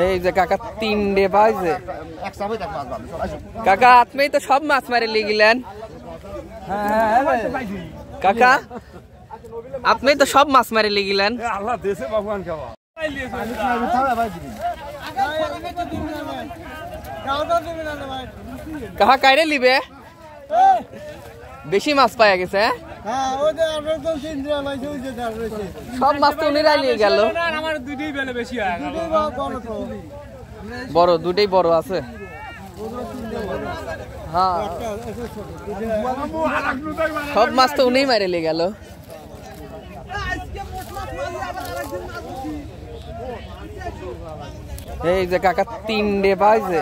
এই যে কাকা তিনটে বাজে কাকা আপনি তো সব মাছ মারে লিগিলেন কাকা আপনি তো সব মাছ মারে লিগিলেন আল্লাহ দেশে ভগবান খাওয়া কাহা কাইরে লিবে বেশি মাছ পাওয়া গেছে সব মাছ তো উনি নিয়ে গেল বড় দুটোই বড় আছে হ্যাঁ সব মাছ তো উনি মারে নিয়ে গেল এই যে কাকা তিনটে বাজে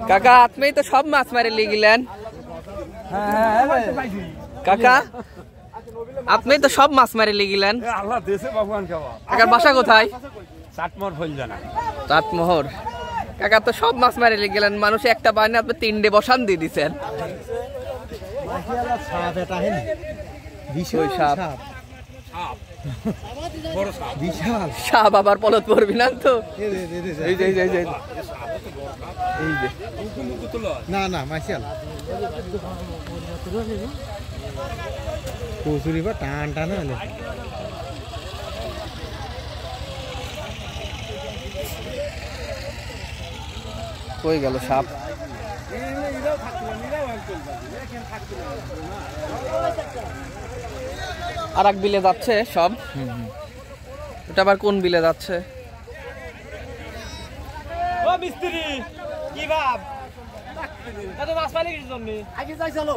কাকা আপনি তো সব মাছ মারে লিগিলেন কাকা আপনি তো সব মাছ মারে লিগিলেন আল্লাহ দেশে ভগবান খাওয়া কাকার বাসা কোথায় চাটমোহর ফলজানা চাটমোহর কাকা তো সব মাছ মারে লিগিলেন মানুষ একটা বানে আপনি তিনটে বসান দিয়ে দিচ্ছেন সাপ আবার পলত পড়বি না তো না না মাইশাল কচুরি বা টান টান হলে কই গেল সাপ আর এক বিলে যাচ্ছে সব ওটা আবার কোন বিলে যাচ্ছে ও মিস্ত্রি কি ভাব এত মাছ পাইলে কিছু জন্য আগে যাই চলো